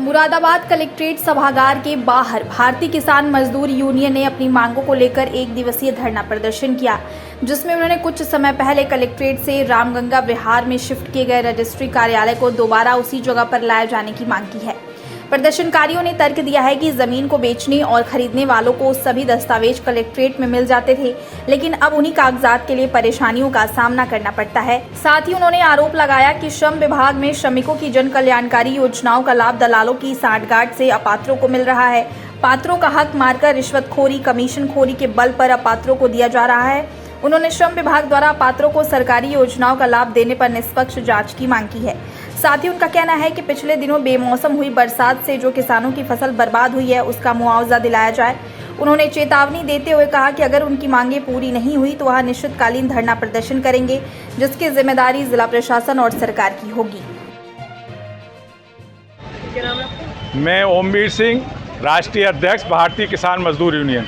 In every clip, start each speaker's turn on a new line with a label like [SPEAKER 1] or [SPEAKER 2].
[SPEAKER 1] Moradabad collectorate सभागार के बाहर भारतीय किसान मजदूर यूनियन ने अपनी मांगों को लेकर एक दिवसीय धरना प्रदर्शन किया, जिसमें उन्होंने कुछ समय पहले कलेक्ट्रेट से रामगंगा विहार में शिफ्ट किए गए रजिस्ट्री कार्यालय को दोबारा उसी जगह पर लाए जाने की मांग की है। प्रदर्शनकारियों ने तर्क दिया है कि जमीन को बेचने और खरीदने वालों को सभी दस्तावेज कलेक्ट्रेट में मिल जाते थे, लेकिन अब उन्हीं कागजात के लिए परेशानियों का सामना करना पड़ता है। साथ ही उन्होंने आरोप लगाया कि श्रम विभाग में श्रमिकों की जन कल्याणकारी योजनाओं का लाभ दलालों की सांठगांठ से अपात्रों को मिल रहा है। पात्रों का हक मारकर रिश्वतखोरी, कमीशनखोरी के बल पर अपात्रों को दिया जा रहा है। उन्होंने श्रम विभाग द्वारा पात्रों को सरकारी योजनाओं का लाभ देने पर निष्पक्ष जांच की मांग की है। साथ ही उनका कहना है कि पिछले दिनों बेमौसम हुई बरसात से जो किसानों की फसल बर्बाद हुई है, उसका मुआवजा दिलाया जाए। उन्होंने चेतावनी देते हुए कहा कि अगर उनकी मांगें पूरी नहीं हुई तो वह अनिश्चितकालीन धरना प्रदर्शन करेंगे, जिसकी जिम्मेदारी जिला प्रशासन और सरकार की होगी।
[SPEAKER 2] मैं ओमवीर सिंह, राष्ट्रीय अध्यक्ष भारतीय किसान मजदूर यूनियन।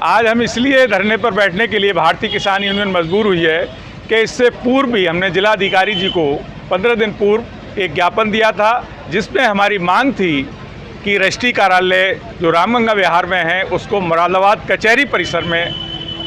[SPEAKER 2] आज हम इसलिए धरने पर बैठने के लिए भारतीय किसान यूनियन मजबूर हुई है कि इससे पूर्व भी हमने जिलाधिकारी जी को 15 दिन पूर्व एक ज्ञापन दिया था, जिसमें हमारी मांग थी कि रजिस्ट्री कार्यालय जो रामगंगा विहार में है उसको मुरादाबाद कचहरी परिसर में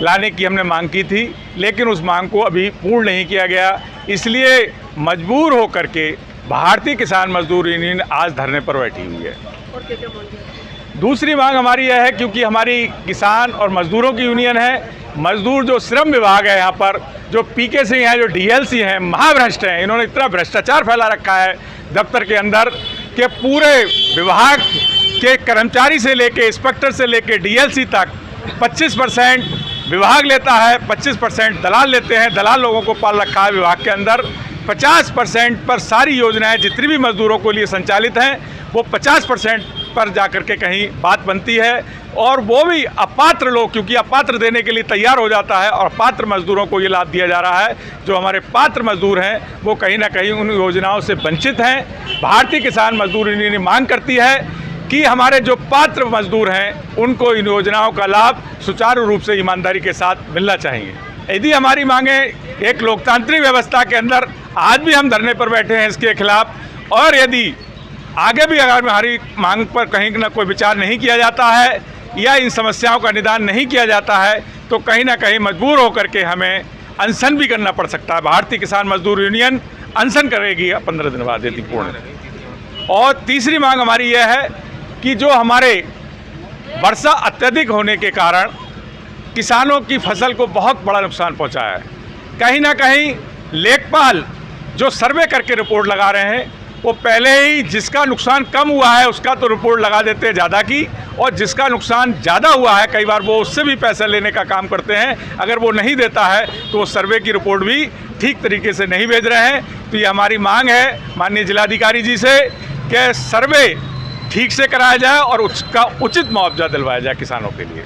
[SPEAKER 2] लाने की हमने मांग की थी, लेकिन उस मांग को अभी पूर्ण नहीं किया गया। इसलिए मजबूर होकर के भारतीय किसान मजदूर यूनियन आज धरने पर बैठी हुई है।
[SPEAKER 3] और क्या मांग है?
[SPEAKER 2] दूसरी मांग हमारी यह है, क्योंकि हमारी किसान और मजदूरों की यूनियन है, मजदूर जो श्रम विभाग है यहाँ पर, जो पीके सिंह हैं, जो डीएलसी हैं, महाभ्रष्ट हैं। इन्होंने इतना भ्रष्टाचार फैला रखा है दफ्तर के अंदर कि पूरे विभाग के कर्मचारी से लेके इंस्पेक्टर से लेके डीएलसी तक 25% विभाग लेता है, 25% दलाल लेते हैं। दलाल लोगों को पाल रखा है विभाग के अंदर। 50% पर सारी योजनाएं जितनी भी मजदूरों को लिए संचालित हैं वो 50% पर जाकर के कहीं बात बनती है, और वो भी अपात्र लोग, क्योंकि अपात्र देने के लिए तैयार हो जाता है और पात्र मजदूरों को ये लाभ दिया जा रहा है। जो हमारे पात्र मजदूर हैं वो कहीं ना कहीं उन योजनाओं से वंचित हैं। भारतीय किसान मजदूर यूनियन मांग करती है कि हमारे जो पात्र मजदूर हैं उनको इन योजनाओं का लाभ सुचारू रूप से ईमानदारी के साथ मिलना चाहिए। यदि हमारी मांगें एक लोकतांत्रिक व्यवस्था के अंदर, आज भी हम धरने पर बैठे हैं इसके खिलाफ, और यदि आगे भी अगर हमारी मांग पर कहीं ना कोई विचार नहीं किया जाता है या इन समस्याओं का निदान नहीं किया जाता है तो कहीं ना कहीं मजबूर होकर के हमें अनशन भी करना पड़ सकता है। भारतीय किसान मजदूर यूनियन अनशन करेगी 15 दिन बाद यदि पूर्ण। और तीसरी मांग हमारी यह है कि जो हमारे वर्षा अत्यधिक होने के कारण किसानों की फसल को बहुत बड़ा नुकसान पहुंचा है। कहीं ना कहीं लेखपाल जो सर्वे करके रिपोर्ट लगा रहे हैं वो पहले ही जिसका नुकसान कम हुआ है उसका तो रिपोर्ट लगा देते हैं ज़्यादा की, और जिसका नुकसान ज़्यादा हुआ है कई बार वो उससे भी पैसा लेने का काम करते हैं। अगर वो नहीं देता है तो वो सर्वे की रिपोर्ट भी ठीक तरीके से नहीं भेज रहे हैं। तो ये हमारी मांग है माननीय जिलाधिकारी जी से कि सर्वे ठीक से कराया जाए और उसका उचित मुआवजा दिलवाया जाए किसानों के लिए।